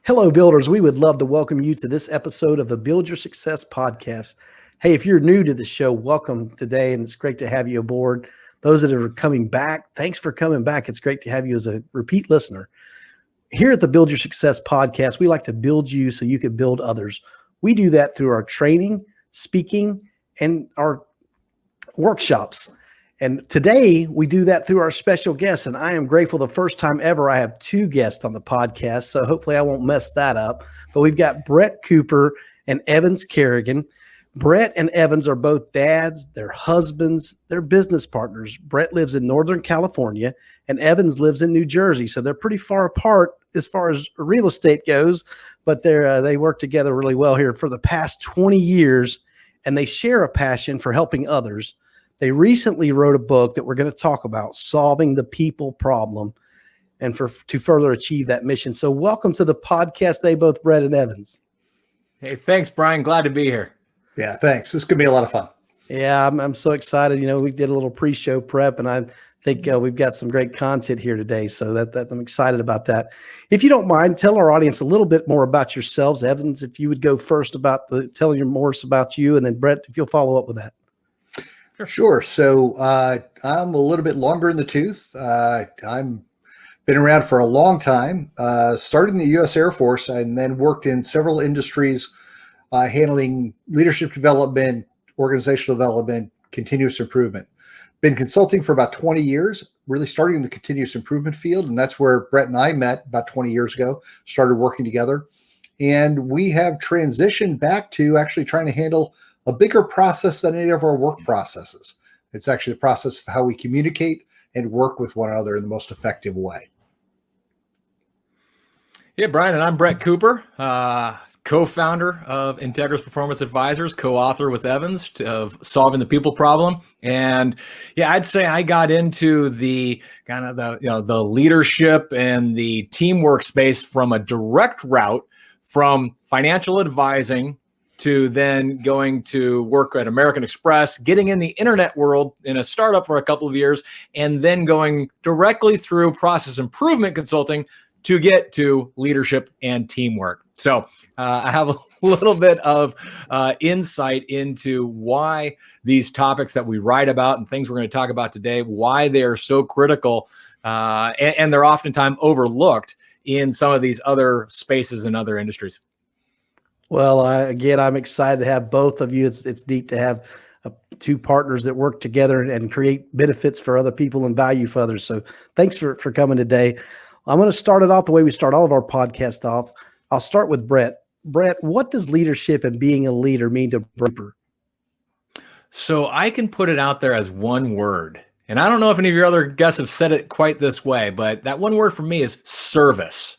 Hello, builders. We would love to welcome you to this episode of the Build Your Success podcast. Hey, if you're new to the show, welcome today, and it's great to have you aboard. Those that are coming back, thanks for coming back. It's great to have you as a repeat listener. Here at the Build Your Success podcast, we like to build you so you can build others. We do that through our training, speaking, and our workshops. And today we do that through our special guests. And I am grateful the first time ever I have two guests on the podcast. So hopefully I won't mess that up. But we've got Brett Cooper and Evans Kerrigan. Brett and Evans are both dads, they're husbands, they're business partners. Brett lives in Northern California and Evans lives in New Jersey. So they're pretty far apart as far as real estate goes, but they work together really well here for the past 20 years, and they share a passion for helping others. They recently wrote a book that we're going to talk about, Solving the People Problem, and to further achieve that mission. So welcome to the podcast, both Brett and Evans. Hey, thanks, Brian. Glad to be here. Yeah, thanks. This could be a lot of fun. Yeah, I'm so excited. You know, we did a little pre-show prep, and I think we've got some great content here today. So that I'm excited about that. If you don't mind, tell our audience a little bit more about yourselves. Evans, if you would go first about telling your more about you, and then Brett, if you'll follow up with that. Sure. So I'm a little bit longer in the tooth. I'm been around for a long time. Started in the U.S. Air Force and then worked in several industries, handling leadership development, organizational development, continuous improvement. Been consulting for about 20 years, really starting in the continuous improvement field. And that's where Brett and I met about 20 years ago, started working together. And we have transitioned back to actually trying to handle a bigger process than any of our work processes. It's actually the process of how we communicate and work with one another in the most effective way. Yeah, Brian, and I'm Brett Cooper, co-founder of Integris Performance Advisors, co-author with Evans of Solving the People Problem. And yeah, I'd say I got into the kind of the leadership and the teamwork space from a direct route from financial advising to then going to work at American Express, getting in the internet world in a startup for a couple of years, and then going directly through process improvement consulting to get to leadership and teamwork. So I have a little bit of insight into why these topics that we write about and things we're going to talk about today, why they are so critical, and they're oftentimes overlooked in some of these other spaces and other industries. Well, I'm excited to have both of you. It's neat to have two partners that work together and create benefits for other people and value for others. So thanks for coming today. I'm going to start it off the way we start all of our podcasts off. I'll start with Brett. Brett, what does leadership and being a leader mean to Brett? So I can put it out there as one word. And I don't know if any of your other guests have said it quite this way, but that one word for me is service.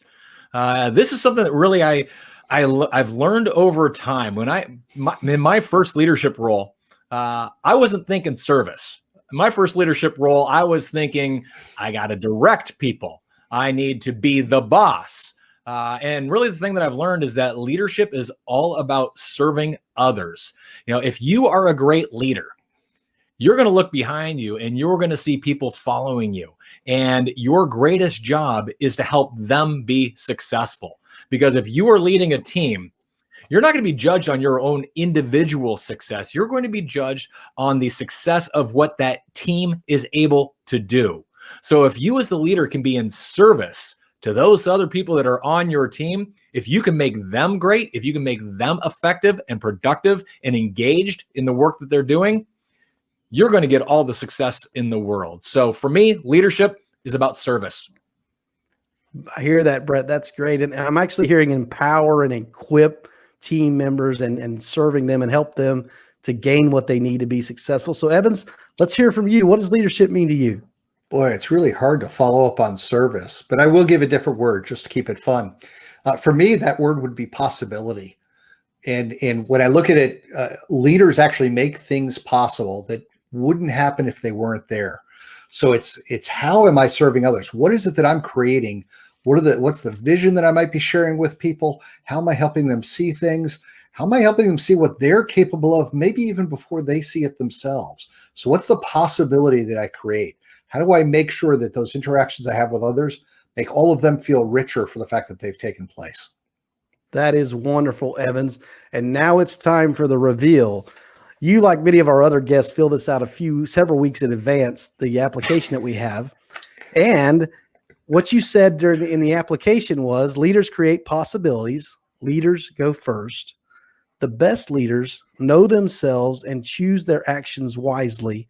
This is something that really I've learned over time. In my first leadership role, I wasn't thinking service. In my first leadership role, I was thinking I got to direct people. I need to be the boss. And really the thing that I've learned is that leadership is all about serving others. You know, if you are a great leader, you're going to look behind you and you're going to see people following you. And your greatest job is to help them be successful. Because if you are leading a team, you're not going to be judged on your own individual success. You're going to be judged on the success of what that team is able to do. So if you as the leader can be in service to those other people that are on your team, if you can make them great, if you can make them effective and productive and engaged in the work that they're doing, you're going to get all the success in the world. So for me, leadership is about service. I hear that, Brett. That's great. And I'm actually hearing empower and equip team members and serving them and help them to gain what they need to be successful. So Evans, let's hear from you. What does leadership mean to you? Boy, it's really hard to follow up on service, but I will give a different word just to keep it fun. For me, that word would be possibility. And when I look at it, leaders actually make things possible that wouldn't happen if they weren't there. So it's how am I serving others? What is it that I'm creating? What's the vision that I might be sharing with people? How am I helping them see things? How am I helping them see what they're capable of, maybe even before they see it themselves? So what's the possibility that I create? How do I make sure that those interactions I have with others make all of them feel richer for the fact that they've taken place? That is wonderful, Evans. And now it's time for the reveal. You, like many of our other guests, fill this out several weeks in advance, the application that we have. And what you said in the application was leaders create possibilities. Leaders go first. The best leaders know themselves and choose their actions wisely.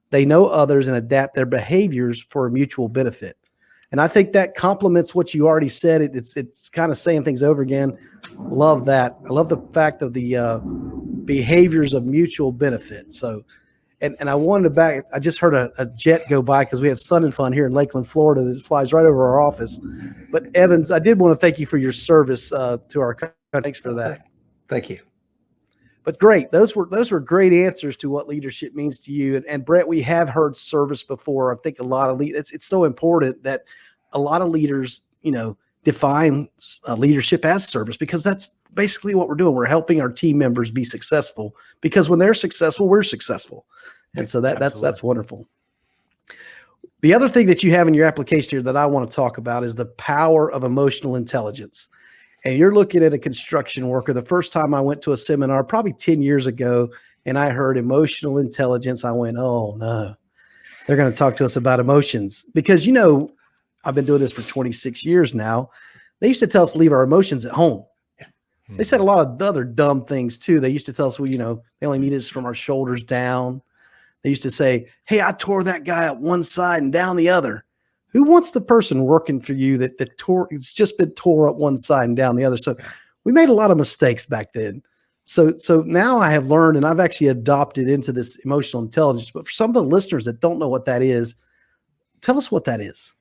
They know others and adapt their behaviors for a mutual benefit. And I think that complements what you already said. It's kind of saying things over again. Love that. I love the fact of the behaviors of mutual benefit. So, and I wanted to I just heard a jet go by because we have Sun and Fun here in Lakeland, Florida, that flies right over our office. But Evans, I did want to thank you for your service to our country. Thanks for that. Thank you. But great. Those were great answers to what leadership means to you. And Brett, we have heard service before. I think a lot of it's so important that a lot of leaders, define leadership as service, because that's basically what we're doing. We're helping our team members be successful, because when they're successful, we're successful. And so that's wonderful. The other thing that you have in your application here that I want to talk about is the power of emotional intelligence. And you're looking at a construction worker. The first time I went to a seminar, probably 10 years ago, and I heard emotional intelligence, I went, oh no, they're going to talk to us about emotions. Because, I've been doing this for 26 years now. They used to tell us to leave our emotions at home. They said a lot of other dumb things too. They used to tell us, they only need us from our shoulders down. They used to say, hey, I tore that guy up one side and down the other. Who wants the person working for you it's just been tore up one side and down the other? So we made a lot of mistakes back then. So now I have learned, and I've actually adopted into this emotional intelligence. But for some of the listeners that don't know what that is, tell us what that is.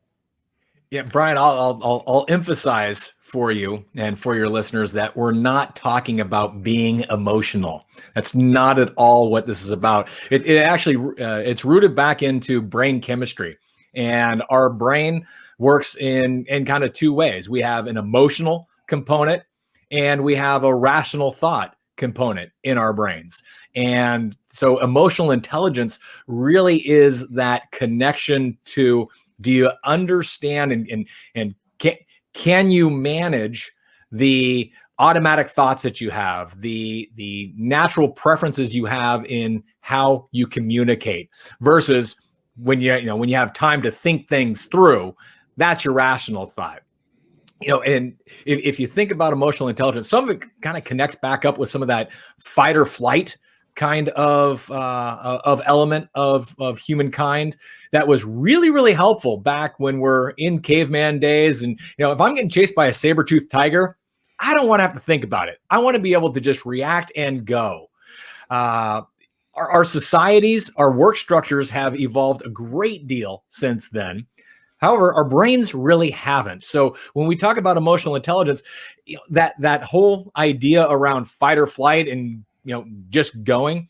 Yeah, Brian, I'll emphasize for you and for your listeners that we're not talking about being emotional. That's not at all what this is about. It actually, it's rooted back into brain chemistry. And our brain works in kind of two ways. We have an emotional component and we have a rational thought component in our brains. And so emotional intelligence really is that connection to, do you understand and can you manage the automatic thoughts that you have, the natural preferences you have in how you communicate, versus when you have time to think things through, that's your rational thought. And if you think about emotional intelligence, some of it kind of connects back up with some of that fight or flight kind of element of humankind that was really, really helpful back when we're in caveman days. And, if I'm getting chased by a saber-toothed tiger, I don't want to have to think about it. I want to be able to just react and go. Our societies, our work structures have evolved a great deal since then. However, our brains really haven't. So when we talk about emotional intelligence, that whole idea around fight or flight and just going,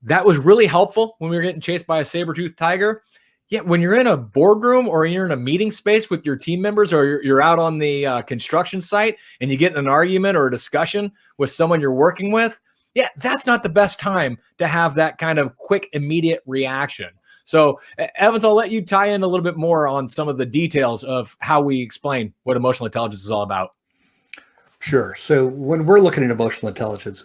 that was really helpful when we were getting chased by a saber-toothed tiger. Yeah, when you're in a boardroom or you're in a meeting space with your team members, or you're out on the construction site and you get in an argument or a discussion with someone you're working with, yeah, that's not the best time to have that kind of quick, immediate reaction. So, Evans, I'll let you tie in a little bit more on some of the details of how we explain what emotional intelligence is all about. Sure. So when we're looking at emotional intelligence,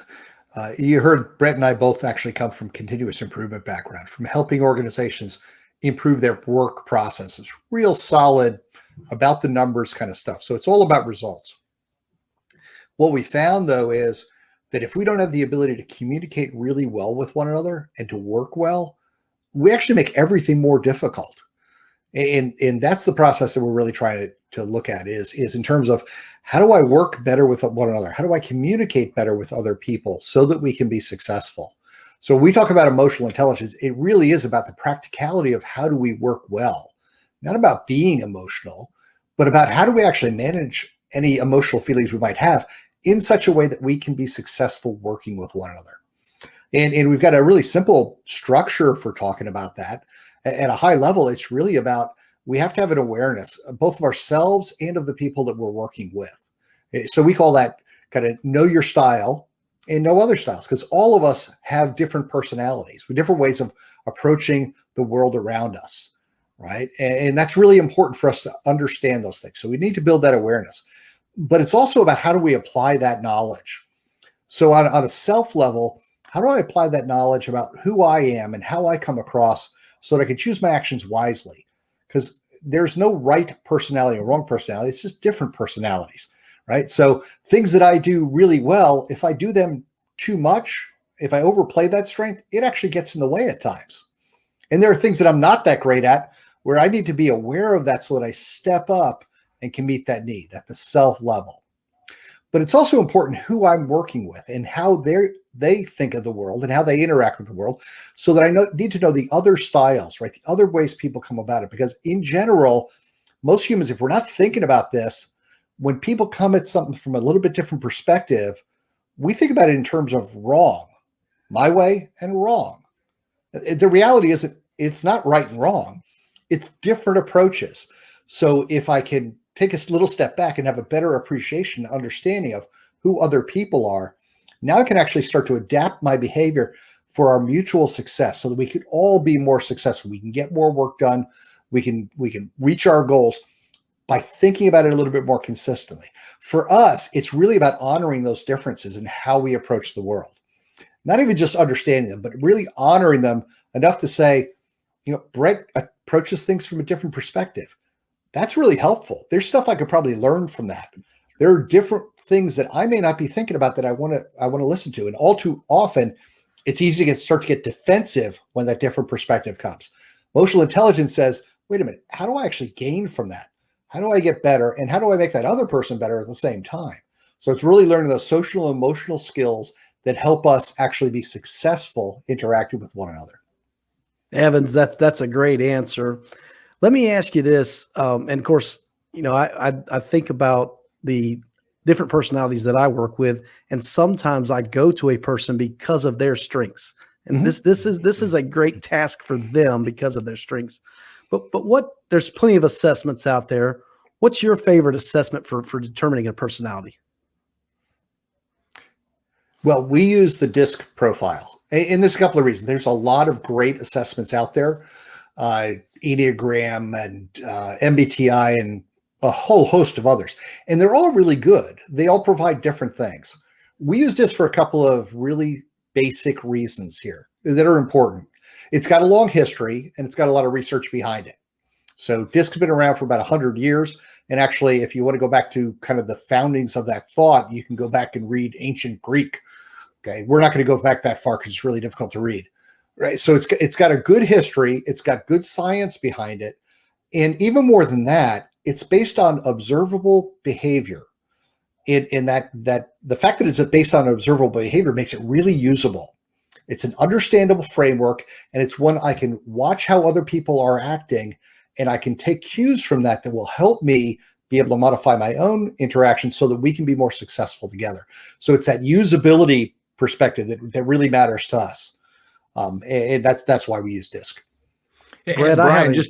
you heard Brett and I both actually come from continuous improvement background, from helping organizations improve their work processes, real solid about the numbers kind of stuff. So it's all about results. What we found, though, is that if we don't have the ability to communicate really well with one another and to work well, we actually make everything more difficult. And that's the process that we're really trying to look at is in terms of, how do I work better with one another? How do I communicate better with other people so that we can be successful? So when we talk about emotional intelligence, it really is about the practicality of how do we work well, not about being emotional, but about how do we actually manage any emotional feelings we might have in such a way that we can be successful working with one another. And we've got a really simple structure for talking about that. At a high level, it's really about, we have to have an awareness, both of ourselves and of the people that we're working with. So we call that kind of know your style and know other styles, because all of us have different personalities with different ways of approaching the world around us, right? And that's really important for us to understand those things. So we need to build that awareness. but it's also about how do we apply that knowledge. So on a self level, how do I apply that knowledge about who I am and how I come across so that I can choose my actions wisely? Because there's no right personality or wrong personality. It's just different personalities, right? So things that I do really well, if I do them too much, if I overplay that strength, it actually gets in the way at times. And there are things that I'm not that great at where I need to be aware of that so that I step up and can meet that need at the self level. But it's also important who I'm working with and how they think of the world and how they interact with the world, so that I need to know the other styles, right? The other ways people come about it. Because in general, most humans, if we're not thinking about this, when people come at something from a little bit different perspective, we think about it in terms of wrong, my way and wrong. The reality is that it's not right and wrong. It's different approaches. So if I can take a little step back and have a better appreciation, understanding of who other people are, now I can actually start to adapt my behavior for our mutual success so that we could all be more successful. We can get more work done. We can reach our goals by thinking about it a little bit more consistently. For us, it's really about honoring those differences in how we approach the world. Not even just understanding them, but really honoring them enough to say, Brett approaches things from a different perspective. That's really helpful. There's stuff I could probably learn from that. There are different things that I may not be thinking about that I want to listen to. And all too often, it's easy to start to get defensive when that different perspective comes. Emotional intelligence says, wait a minute, how do I actually gain from that? How do I get better? And how do I make that other person better at the same time? So it's really learning those social and emotional skills that help us actually be successful interacting with one another. Evans, that's a great answer. Let me ask you this, and of course, I think about the different personalities that I work with, and sometimes I go to a person because of their strengths, and this is a great task for them because of their strengths. But there's plenty of assessments out there. What's your favorite assessment for determining a personality? Well, we use the DISC profile, and there's a couple of reasons. There's a lot of great assessments out there, Enneagram and MBTI and a whole host of others, and they're all really good. They all provide different things. We use DISC for a couple of really basic reasons here that are important. It's got a long history, and it's got a lot of research behind it. So DISC has been around for about 100 years. And actually, if you want to go back to kind of the foundings of that thought, you can go back and read ancient Greek. Okay, we're not going to go back that far because it's really difficult to read, right? So it's got a good history. It's got good science behind it. And even more than that, it's based on observable behavior. In that the fact that it's based on observable behavior makes it really usable. It's an understandable framework, and it's one I can watch how other people are acting, and I can take cues from that will help me be able to modify my own interactions so that we can be more successful together. So it's that usability perspective that really matters to us. And that's why we use DISC. Brett, Brian,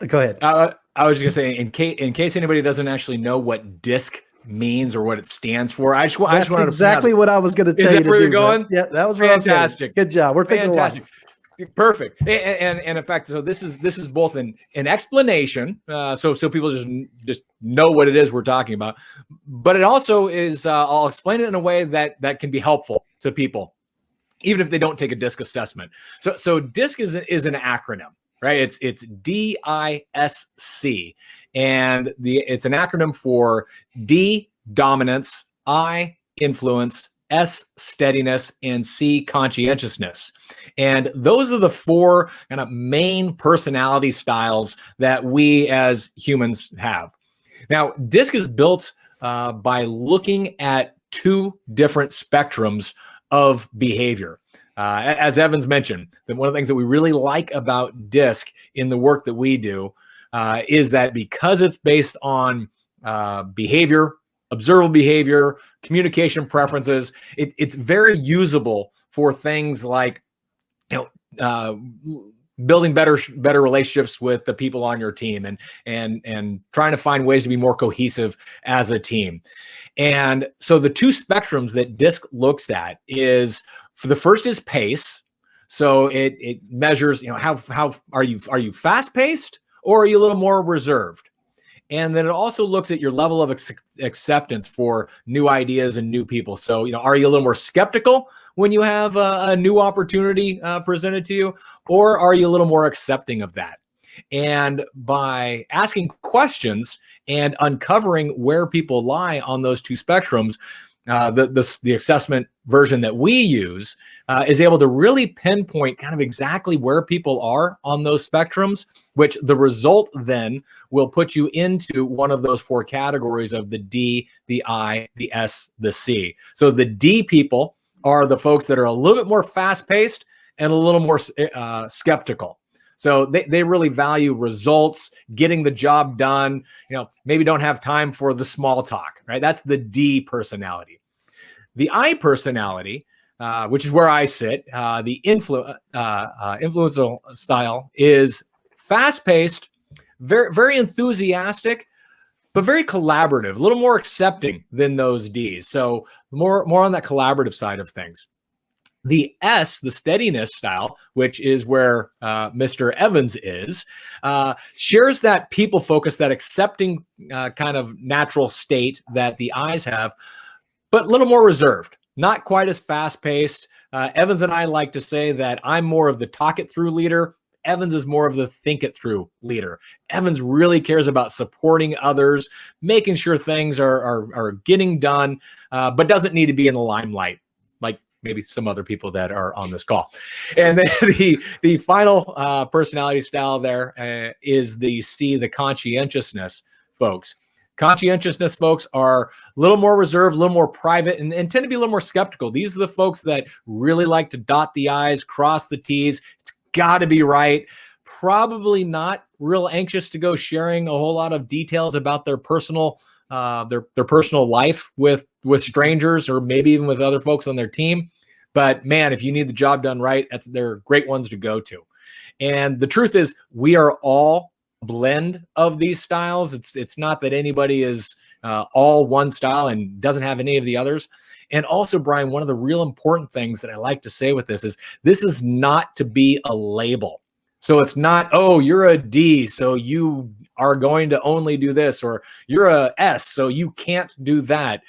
go ahead. I was just going to say, in case anybody doesn't actually know what DISC means or what it stands for, I just wanted to exactly what I was going to tell you. Is that where you're going? Yeah, that was fantastic. Good job. We're thinking fantastic. Perfect. And in fact, so this is both an explanation, so people just know what it is we're talking about, but it also is I'll explain it in a way that can be helpful to people, even if they don't take a DISC assessment. So DISC is an acronym, right? It's DISC, and it's an acronym for D, dominance, I, influence, S, steadiness, and C, conscientiousness. And those are the four kind of main personality styles that we as humans have. Now, DISC is built by looking at two different spectrums of behavior. As Evans mentioned, that one of the things that we really like about DISC in the work that we do is that because it's based on behavior, observable behavior, communication preferences, it's very usable for things like, building better relationships with the people on your team and trying to find ways to be more cohesive as a team. And so the two spectrums that DISC looks at is, for the first is pace. So it measures, how are you fast paced, or are you a little more reserved? And then it also looks at your level of acceptance for new ideas and new people. So, are you a little more skeptical when you have a new opportunity presented to you, or are you a little more accepting of that? And by asking questions and uncovering where people lie on those two spectrums, the assessment version that we use is able to really pinpoint kind of exactly where people are on those spectrums, which the result then will put you into one of those four categories of the D, the I, the S, the C. So the D people are the folks that are a little bit more fast-paced and a little more skeptical. So they really value results, getting the job done, maybe don't have time for the small talk, right? That's the D personality. The I personality, which is where I sit, the influential style is fast-paced, very, very enthusiastic, but very collaborative, a little more accepting than those Ds. So more on that collaborative side of things. The S, the steadiness style, which is where Mr. Evans is, shares that people focus, that accepting kind of natural state that the I's have, but a little more reserved, not quite as fast paced. Evans and I like to say that I'm more of the talk it through leader. Evans is more of the think it through leader. Evans really cares about supporting others, making sure things are getting done, but doesn't need to be in the limelight like maybe some other people that are on this call. And then the final personality style there is the C, the conscientiousness folks. Conscientiousness folks are a little more reserved, a little more private, and tend to be a little more skeptical. These are the folks that really like to dot the I's, cross the T's. It's got to be right. Probably not real anxious to go sharing a whole lot of details about their personal their personal life with strangers or maybe even with other folks on their team. But man, if you need the job done right, they're great ones to go to. And the truth is, we are all a blend of these styles. It's not that anybody is all one style and doesn't have any of the others. And also, Brian, one of the real important things that I like to say with this is not to be a label. So it's not, oh, you're a D, so you are going to only do this, or you're a S, so you can't do that.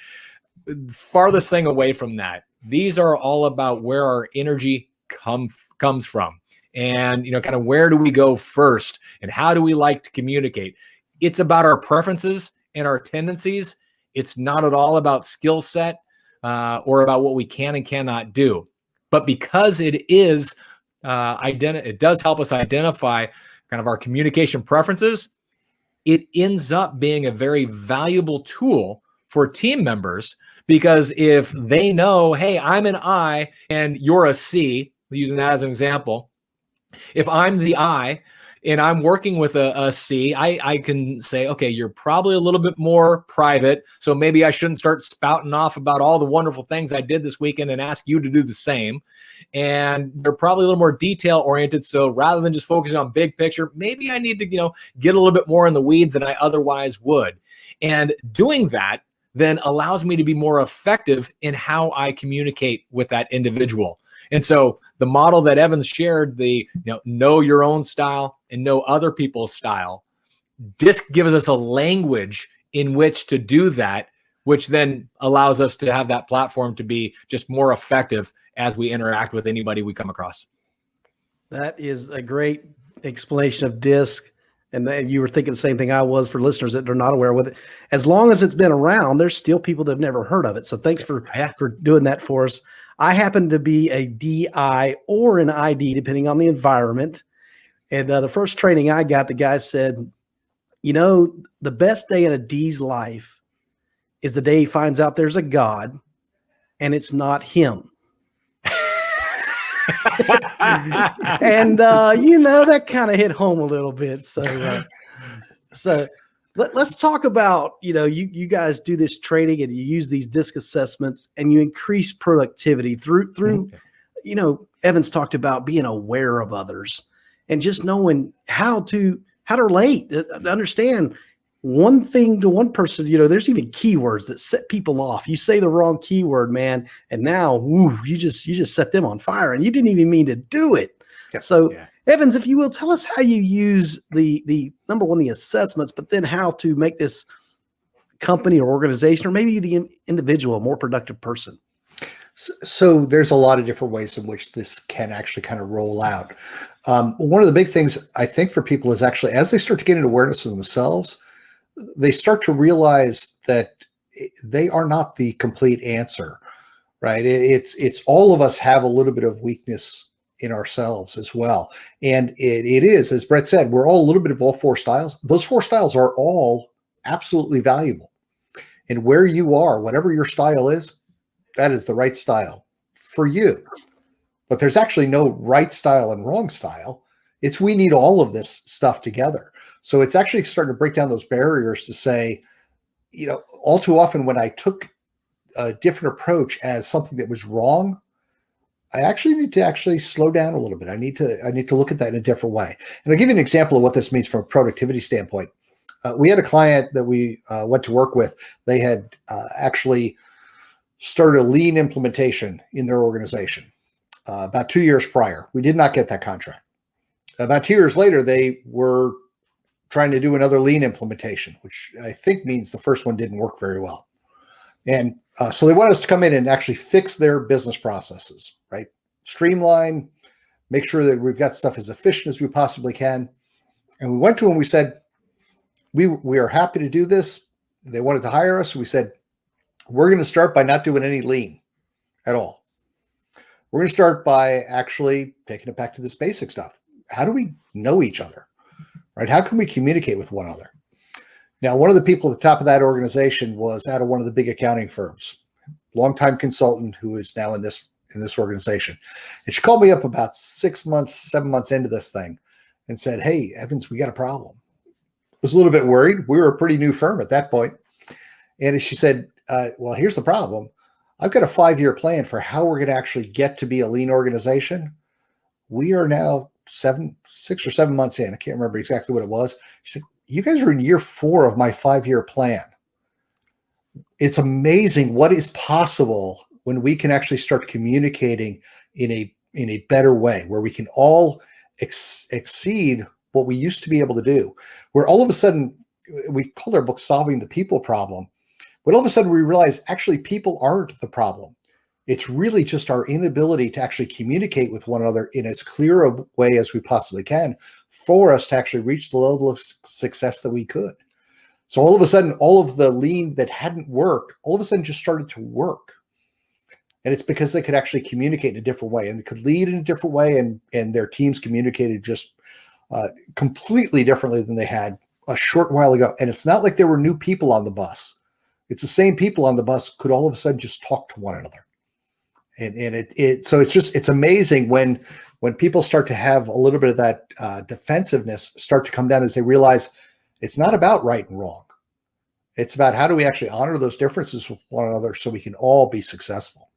Farthest thing away from that. These are all about where our energy comes from, and kind of where do we go first, and how do we like to communicate. It's about our preferences and our tendencies. It's not at all about skill set or about what we can and cannot do. But because it is it does help us identify kind of our communication preferences. It ends up being a very valuable tool for team members, because if they know, hey, I'm an I and you're a C, using that as an example, if I'm the I and I'm working with a C, I can say, okay, you're probably a little bit more private, so maybe I shouldn't start spouting off about all the wonderful things I did this weekend and ask you to do the same. And they're probably a little more detail oriented, so rather than just focusing on big picture, maybe I need to get a little bit more in the weeds than I otherwise would. And doing that then allows me to be more effective in how I communicate with that individual. And so the model that Evans shared, the know your own style and know other people's style, DISC gives us a language in which to do that, which then allows us to have that platform to be just more effective as we interact with anybody we come across. That is a great explanation of DISC. And you were thinking the same thing I was, for listeners that are not aware with it. As long as it's been around, there's still people that have never heard of it. So thanks for doing that for us. I happen to be a DI or an ID, depending on the environment. And the first training I got, the guy said, the best day in a D's life is the day he finds out there's a God and it's not him. And that kind of hit home a little bit. So let's talk about, you guys do this training and you use these DISC assessments and you increase productivity through Evans talked about being aware of others and just knowing how to relate, to understand one thing to one person. There's even keywords that set people off. You say the wrong keyword, man, and now you just set them on fire and you didn't even mean to do it. Yep. So Evans, if you will, tell us how you use the number one, the assessments, but then how to make this company or organization, or maybe the individual, a more productive person. So there's a lot of different ways in which this can actually kind of roll out. One of the big things I think for people is actually, as they start to get an awareness of themselves, they start to realize that they are not the complete answer, right? It's all of us have a little bit of weakness in ourselves as well. And it is, as Brett said, we're all a little bit of all four styles. Those four styles are all absolutely valuable. And where you are, whatever your style is, that is the right style for you. But there's actually no right style and wrong style. It's we need all of this stuff together. So it's actually starting to break down those barriers to say, all too often when I took a different approach as something that was wrong, I actually need to slow down a little bit. I need to look at that in a different way. And I'll give you an example of what this means from a productivity standpoint. We had a client that we went to work with. They had actually started a lean implementation in their organization about 2 years prior. We did not get that contract. About 2 years later, they were trying to do another lean implementation, which I think means the first one didn't work very well. And so they want us to come in and actually fix their business processes, right? Streamline, make sure that we've got stuff as efficient as we possibly can. And we went to them, we said, we are happy to do this. They wanted to hire us. We said, we're going to start by not doing any lean at all. We're going to start by actually taking it back to this basic stuff. How do we know each other, right? How can we communicate with one another? Now, one of the people at the top of that organization was out of one of the big accounting firms, longtime consultant who is now in this organization. And she called me up about 6 months, 7 months into this thing and said, "Hey, Evans, we got a problem." I was a little bit worried. We were a pretty new firm at that point. And she said, well, here's the problem. I've got a 5-year plan for how we're going to actually get to be a lean organization. We are now 6 or 7 months in. I can't remember exactly what it was. She said, you guys are in year 4 of my 5-year plan. It's amazing what is possible when we can actually start communicating in a better way, where we can all exceed what we used to be able to do, where all of a sudden we called our book Solving the People Problem. But all of a sudden we realize actually people aren't the problem. It's really just our inability to actually communicate with one another in as clear a way as we possibly can for us to actually reach the level of success that we could. So all of a sudden, all of the lean that hadn't worked, all of a sudden just started to work. And it's because they could actually communicate in a different way and they could lead in a different way. And their teams communicated just completely differently than they had a short while ago. And it's not like there were new people on the bus. It's the same people on the bus could all of a sudden just talk to one another. So it's amazing when people start to have a little bit of that defensiveness start to come down as they realize it's not about right and wrong. It's about how do we actually honor those differences with one another so we can all be successful.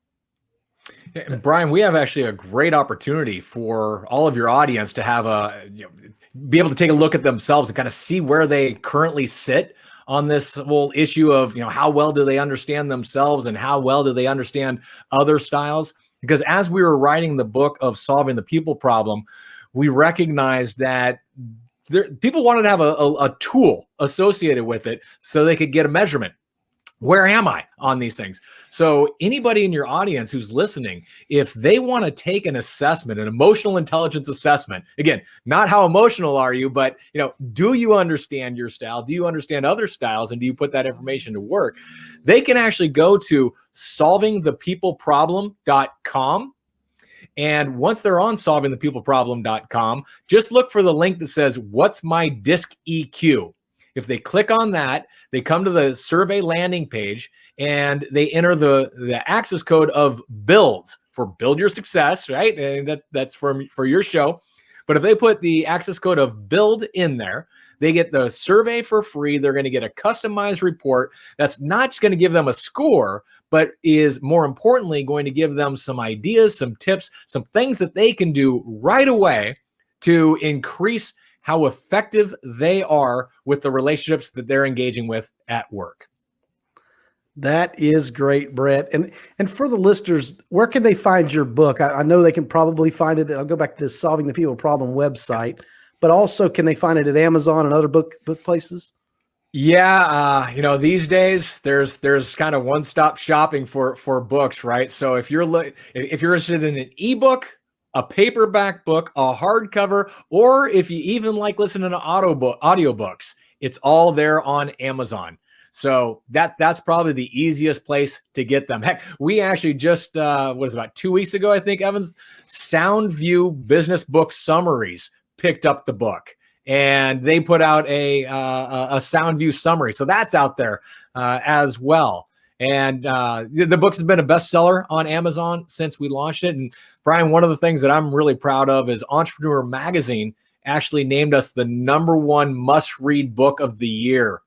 And Brian, we have actually a great opportunity for all of your audience to have be able to take a look at themselves and kind of see where they currently sit on this whole issue of, how well do they understand themselves and how well do they understand other styles? Because as we were writing the book of Solving the People Problem, we recognized that people wanted to have a tool associated with it so they could get a measurement. Where am I on these things? So anybody in your audience who's listening, if they want to take an assessment, an emotional intelligence assessment, again, not how emotional are you, but do you understand your style? Do you understand other styles? And do you put that information to work? They can actually go to solvingthepeopleproblem.com. And once they're on solvingthepeopleproblem.com, just look for the link that says, what's my DISC EQ? If they click on that, they come to the survey landing page and they enter the access code of BUILD for Build Your Success, right? And that's for your show. But if they put the access code of BUILD in there, they get the survey for free. They're going to get a customized report that's not just going to give them a score, but is more importantly going to give them some ideas, some tips, some things that they can do right away to increase how effective they are with the relationships that they're engaging with at work. That is great, Brett. And for the listeners, where can they find your book? I know they can probably find it. I'll go back to the Solving the People Problem website, but also can they find it at Amazon and other book places? Yeah, these days there's kind of one-stop shopping for books, right? So if you're interested in an ebook, a paperback book, a hardcover, or if you even like listening to audiobooks, it's all there on Amazon. So that's probably the easiest place to get them. Heck, we actually just about 2 weeks ago, I think, Evans, SoundView Business Book Summaries picked up the book, and they put out a SoundView summary. So that's out there as well. And the book has been a bestseller on Amazon since we launched it. And Brian, one of the things that I'm really proud of is Entrepreneur Magazine actually named us the #1 must-read book of the year.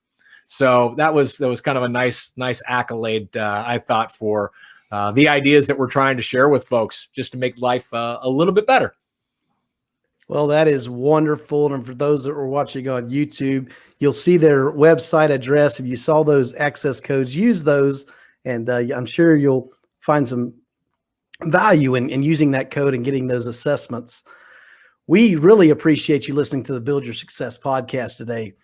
So that was kind of a nice accolade, I thought, for the ideas that we're trying to share with folks, just to make life a little bit better. Well, that is wonderful. And for those that are watching on YouTube, you'll see their website address. If you saw those access codes, use those. And I'm sure you'll find some value in using that code and getting those assessments. We really appreciate you listening to the Build Your Success podcast today.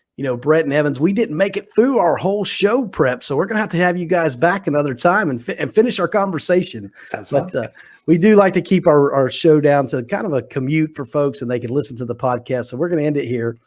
Brett and Evans, we didn't make it through our whole show prep, so we're going to have you guys back another time and finish our conversation. Sounds fun. But we do like to keep our show down to kind of a commute for folks, and they can listen to the podcast. So we're going to end it here.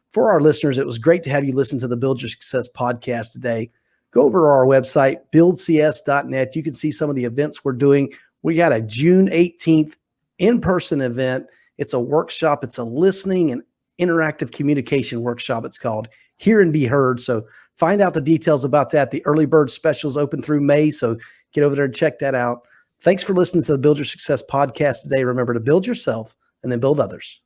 For our listeners, it was great to have you listen to the Build Your Success podcast today. Go over to our website, buildcs.net. You can see some of the events we're doing. We got a June 18th in-person event. It's a workshop. It's a listening and interactive communication workshop. It's called Hear and Be Heard. So find out the details about that. The early bird specials open through May. So get over there and check that out. Thanks for listening to the Build Your Success podcast today. Remember to build yourself and then build others.